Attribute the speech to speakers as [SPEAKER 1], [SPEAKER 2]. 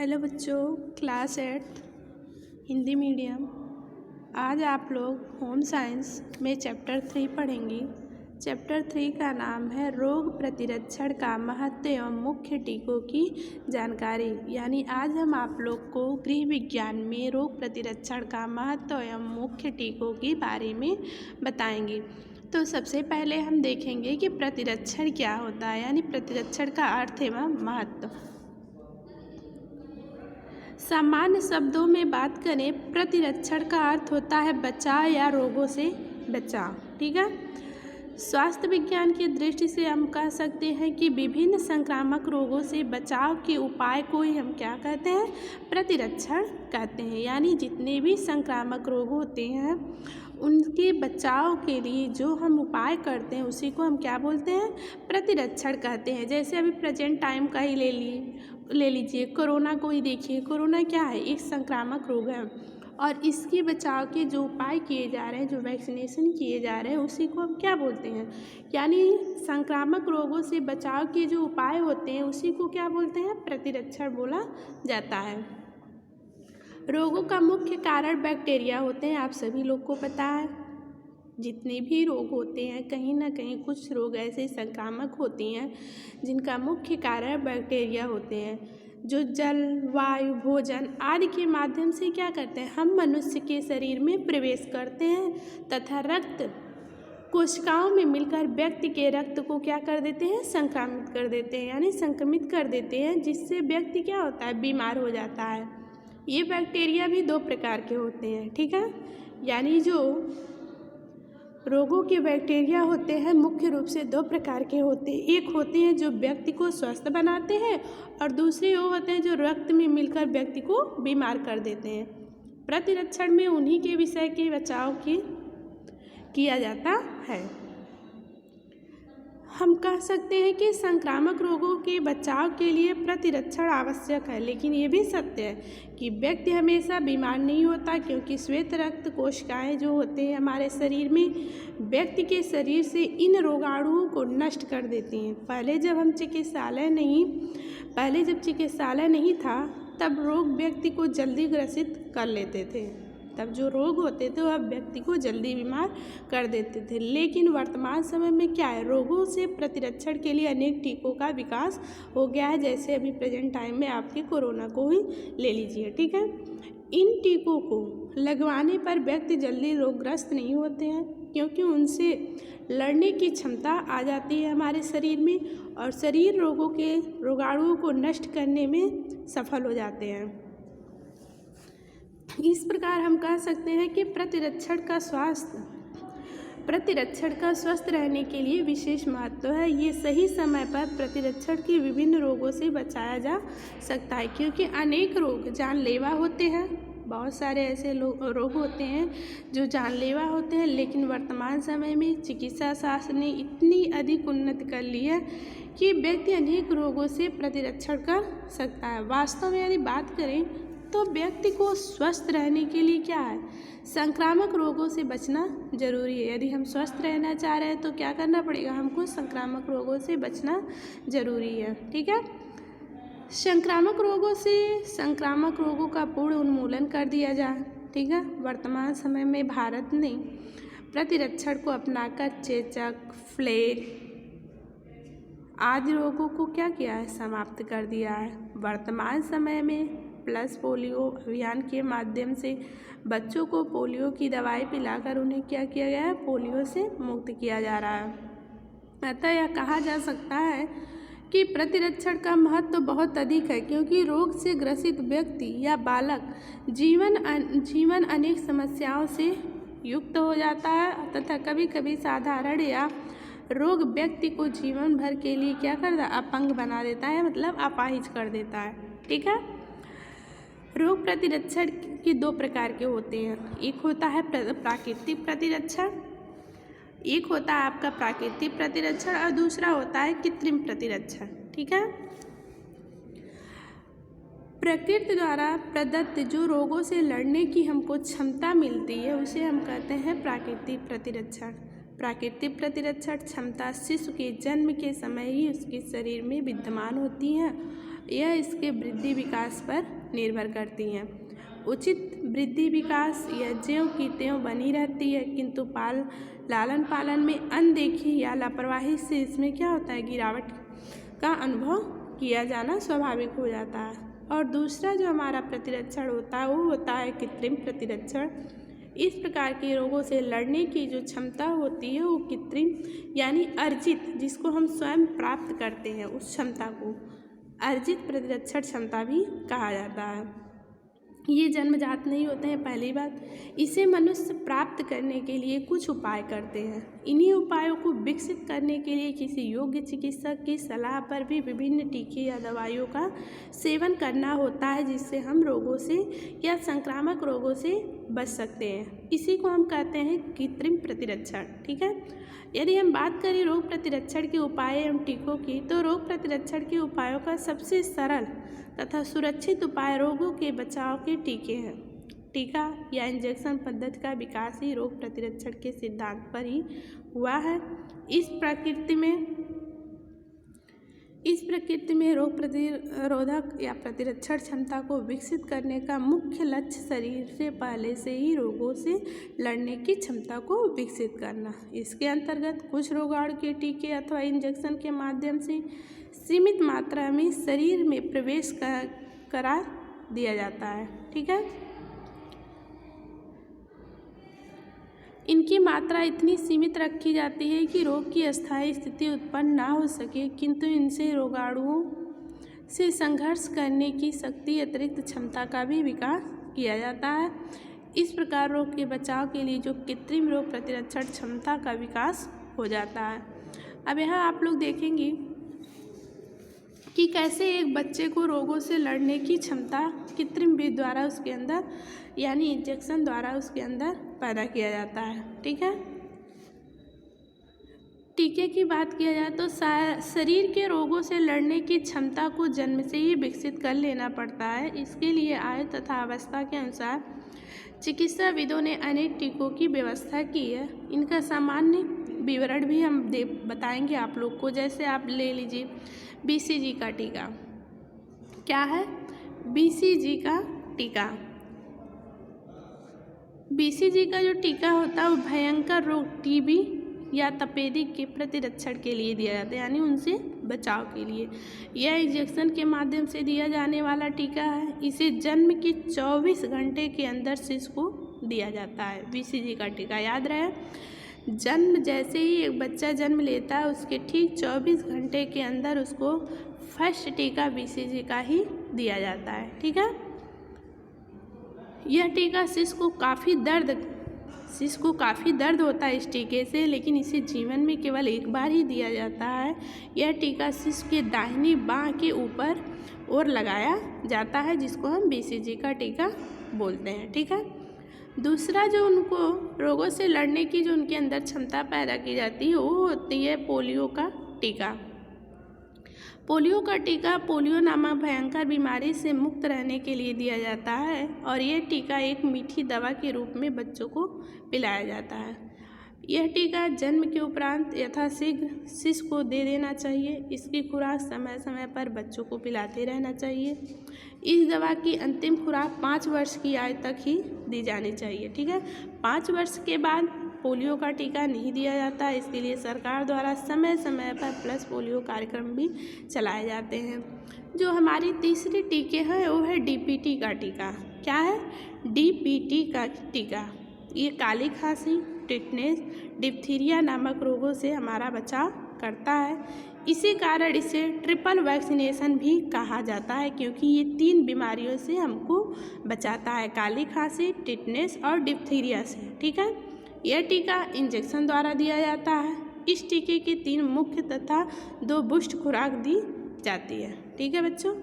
[SPEAKER 1] Hello बच्चों, class 8 Hindi medium. आज आप लोग होम साइंस में चैप्टर 3 पढ़ेंगे। चैप्टर 3 का नाम है रोग प्रतिरक्षण का महत्व एवं मुख्य टीकों की जानकारी। यानी आज हम आप लोग को गृह विज्ञान में रोग प्रतिरक्षण का महत्व एवं मुख्य टीकों के बारे में बताएंगे। तो सबसे पहले हम देखेंगे कि प्रतिरक्षण क्या होता है, यानी प्रतिरक्षण का अर्थ एवं महत्व। सामान्य शब्दों में बात करें, प्रतिरक्षण का अर्थ होता है बचाव या रोगों से बचाव। ठीक है। स्वास्थ्य विज्ञान की दृष्टि से हम कह सकते हैं कि विभिन्न संक्रामक रोगों से बचाव के उपाय को ही हम क्या कहते हैं, प्रतिरक्षण कहते हैं। यानी जितने भी संक्रामक रोग होते हैं उनके बचाव के लिए जो हम उपाय करते हैं उसी को हम क्या बोलते हैं, प्रतिरक्षण कहते हैं। जैसे अभी प्रेजेंट टाइम का ही ले लीजिए, कोरोना को ही देखिए। कोरोना क्या है, एक संक्रामक रोग है और इसके बचाव के जो उपाय किए जा रहे हैं, जो वैक्सीनेशन किए जा रहे हैं, उसी को हम क्या बोलते हैं, यानी संक्रामक रोगों से बचाव के जो उपाय होते हैं उसी को क्या बोलते हैं, प्रतिरक्षण बोला जाता है। रोगों का मुख्य कारण बैक्टीरिया होते हैं, आप सभी लोग को पता है। जितने भी रोग होते हैं कहीं ना कहीं कुछ रोग ऐसे संक्रामक होते हैं जिनका मुख्य कारण बैक्टीरिया होते हैं, जो जल, वायु, भोजन आदि के माध्यम से क्या करते हैं, हम मनुष्य के शरीर में प्रवेश करते हैं तथा रक्त कोशिकाओं में मिलकर व्यक्ति के रक्त को क्या कर देते हैं, संक्रामित कर देते हैं, यानी संक्रमित कर देते हैं, जिससे व्यक्ति क्या होता है, बीमार हो जाता है। ये बैक्टीरिया भी दो प्रकार के होते हैं। ठीक है। यानी जो रोगों के बैक्टीरिया होते हैं मुख्य रूप से दो प्रकार के होते हैं। एक होते हैं जो व्यक्ति को स्वस्थ बनाते हैं और दूसरे वो होते हैं जो रक्त में मिलकर व्यक्ति को बीमार कर देते हैं। प्रतिरक्षण में उन्हीं के विषय के बचाव की किया जाता है। हम कह सकते हैं कि संक्रामक रोगों के बचाव के लिए प्रतिरक्षण आवश्यक है, लेकिन ये भी सत्य है कि व्यक्ति हमेशा बीमार नहीं होता, क्योंकि श्वेत रक्त कोशिकाएं जो होते हैं हमारे शरीर में व्यक्ति के शरीर से इन रोगाणुओं को नष्ट कर देती हैं। पहले जब चिकित्सालय नहीं था तब रोग व्यक्ति को जल्दी ग्रसित कर लेते थे। तब जो रोग होते थे वह व्यक्ति को जल्दी बीमार कर देते थे। लेकिन वर्तमान समय में क्या है, रोगों से प्रतिरक्षण के लिए अनेक टीकों का विकास हो गया है। जैसे अभी प्रेजेंट टाइम में आपके कोरोना को ही ले लीजिए। ठीक है। इन टीकों को लगवाने पर व्यक्ति जल्दी रोगग्रस्त नहीं होते हैं, क्योंकि उनसे लड़ने की क्षमता आ जाती है हमारे शरीर में और शरीर रोगों के रोगाणुओं को नष्ट करने में सफल हो जाते हैं। इस प्रकार हम कह सकते हैं कि प्रतिरक्षण का स्वस्थ रहने के लिए विशेष महत्व है। ये सही समय पर प्रतिरक्षण के विभिन्न रोगों से बचाया जा सकता है, क्योंकि अनेक रोग जानलेवा होते हैं। बहुत सारे ऐसे रोग होते हैं जो जानलेवा होते हैं, लेकिन वर्तमान समय में चिकित्सा शास्त्र ने इतनी अधिक उन्नति कर ली है कि व्यक्ति अनेक रोगों से प्रतिरक्षण कर सकता है। वास्तव में यदि बात करें तो व्यक्ति को स्वस्थ रहने के लिए क्या है, संक्रामक रोगों से बचना जरूरी है। यदि हम स्वस्थ रहना चाह रहे हैं तो क्या करना पड़ेगा, हमको संक्रामक रोगों से बचना जरूरी है। ठीक है। संक्रामक रोगों का पूर्ण उन्मूलन कर दिया जाए। ठीक है। वर्तमान समय में भारत ने प्रतिरक्षण को अपनाकर चेचक, प्लेग आदि रोगों को क्या किया है, समाप्त कर दिया है। वर्तमान समय में प्लस पोलियो अभियान के माध्यम से बच्चों को पोलियो की दवाई पिलाकर उन्हें क्या किया गया है, पोलियो से मुक्त किया जा रहा है। अतः यह कहा जा सकता है कि प्रतिरक्षण का महत्व बहुत अधिक है, क्योंकि रोग से ग्रसित व्यक्ति या बालक जीवन अनेक समस्याओं से युक्त हो जाता है तथा कभी कभी साधारण या रोग व्यक्ति को जीवन भर के लिए क्या करता है, अपंग बना देता है, मतलब अपाहिज कर देता है। ठीक है। रोग प्रतिरक्षण के दो प्रकार के होते हैं। एक होता है प्राकृतिक प्रतिरक्षण, एक होता है आपका प्राकृतिक प्रतिरक्षण और दूसरा होता है कृत्रिम प्रतिरक्षण। ठीक है। प्रकृति द्वारा प्रदत्त जो रोगों से लड़ने की हमको क्षमता मिलती है उसे हम कहते हैं प्राकृतिक प्रतिरक्षण। प्राकृतिक प्रतिरक्षण क्षमता शिशु के जन्म के समय ही उसके शरीर में विद्यमान होती है यह इसके वृद्धि विकास पर निर्भर करती हैं। उचित वृद्धि विकास यह ज्यों की त्यों बनी रहती है, किंतु लालन पालन में अनदेखी या लापरवाही से इसमें क्या होता है, गिरावट का अनुभव किया जाना स्वाभाविक हो जाता है। और दूसरा जो हमारा प्रतिरक्षण होता है वो होता है कृत्रिम प्रतिरक्षण। इस प्रकार के रोगों से लड़ने की जो क्षमता होती है वो कृत्रिम यानी अर्जित, जिसको हम स्वयं प्राप्त करते हैं उस क्षमता को अर्जित प्रतिरक्षण क्षमता भी कहा जाता है। ये जन्मजात नहीं होते हैं। पहली बात, इसे मनुष्य प्राप्त करने के लिए कुछ उपाय करते हैं। इन्हीं उपायों को विकसित करने के लिए किसी योग्य चिकित्सक की सलाह पर भी विभिन्न टीके या दवाइयों का सेवन करना होता है, जिससे हम रोगों से या संक्रामक रोगों से बच सकते हैं। इसी को हम कहते हैं कृत्रिम प्रतिरक्षण। ठीक है। यदि हम बात करें रोग प्रतिरक्षण के उपाय एवं टीकों की, तो रोग प्रतिरक्षण के उपायों का सबसे सरल तथा सुरक्षित उपाय रोगों के बचाव के टीके हैं। टीका या इंजेक्शन पद्धति का विकास ही रोग प्रतिरक्षण के सिद्धांत पर ही हुआ है। इस प्रकृति में रोग प्रतिरोधक या प्रतिरक्षण क्षमता को विकसित करने का मुख्य लक्ष्य शरीर से पहले से ही रोगों से लड़ने की क्षमता को विकसित करना। इसके अंतर्गत कुछ रोगाणु के टीके अथवा इंजेक्शन के माध्यम से सीमित मात्रा में शरीर में प्रवेश करा दिया जाता है। ठीक है। इनकी मात्रा इतनी सीमित रखी जाती है कि रोग की अस्थायी स्थिति उत्पन्न ना हो सके, किंतु इनसे रोगाणुओं से संघर्ष करने की शक्ति अतिरिक्त क्षमता का भी विकास किया जाता है। इस प्रकार रोग के बचाव के लिए जो कृत्रिम रोग प्रतिरक्षण क्षमता का विकास हो जाता है। अब यहाँ आप लोग देखेंगे कि कैसे एक बच्चे को रोगों से लड़ने की क्षमता कृत्रिम विधि द्वारा उसके अंदर यानी इंजेक्शन द्वारा उसके अंदर पैदा किया जाता है। ठीक है। टीके की बात किया जाए तो शरीर के रोगों से लड़ने की क्षमता को जन्म से ही विकसित कर लेना पड़ता है। इसके लिए आयु तथा अवस्था के अनुसार चिकित्साविदों ने अनेक टीकों की व्यवस्था की है। इनका सामान्य विवरण भी हम बताएंगे आप लोग को। जैसे आप ले लीजिए BCG का टीका। क्या है BCG का टीका? BCG का जो टीका होता है वो भयंकर रोग TB या तपेदिक के प्रतिरक्षण के लिए दिया जाता है, यानी उनसे बचाव के लिए। यह इंजेक्शन के माध्यम से दिया जाने वाला टीका है। इसे जन्म के 24 घंटे के अंदर शिशु को दिया जाता है। BCG का टीका याद रहे, जन्म जैसे ही एक बच्चा जन्म लेता है उसके ठीक 24 घंटे के अंदर उसको फर्स्ट टीका BCG का ही दिया जाता है। ठीक है। यह टीका शिशु को काफ़ी दर्द होता है इस टीके से, लेकिन इसे जीवन में केवल एक बार ही दिया जाता है। यह टीका शिशु के दाहिनी बाँह के ऊपर और लगाया जाता है, जिसको हम BCG का टीका बोलते हैं। ठीक है। दूसरा जो उनको रोगों से लड़ने की जो उनके अंदर क्षमता पैदा की जाती है वो होती है पोलियो का टीका। पोलियो का टीका पोलियो नामक भयंकर बीमारी से मुक्त रहने के लिए दिया जाता है, और यह टीका एक मीठी दवा के रूप में बच्चों को पिलाया जाता है। यह टीका जन्म के उपरांत यथाशीघ्र शिशु को दे देना चाहिए। इसकी खुराक समय समय पर बच्चों को पिलाते रहना चाहिए। इस दवा की अंतिम खुराक 5 वर्ष की आयु तक ही दी जानी चाहिए। ठीक है। 5 वर्ष के बाद पोलियो का टीका नहीं दिया जाता, इसके लिए सरकार द्वारा समय समय पर प्लस पोलियो कार्यक्रम भी चलाए जाते हैं। जो हमारी तीसरी टीके हैं वो है DPT का टीका। क्या है DPT का टीका? ये काली खांसी, टिटनेस, डिप्थीरिया नामक रोगों से हमारा बचाव करता है। इसी कारण इसे ट्रिपल वैक्सीनेशन भी कहा जाता है, क्योंकि ये 3 बीमारियों से हमको बचाता है, काली खांसी, टिटनेस और डिप्थीरिया से। ठीक है। यह टीका इंजेक्शन द्वारा दिया जाता है। इस टीके की 3 मुख्य तथा 2 बूस्ट खुराक दी जाती है। ठीक है बच्चों।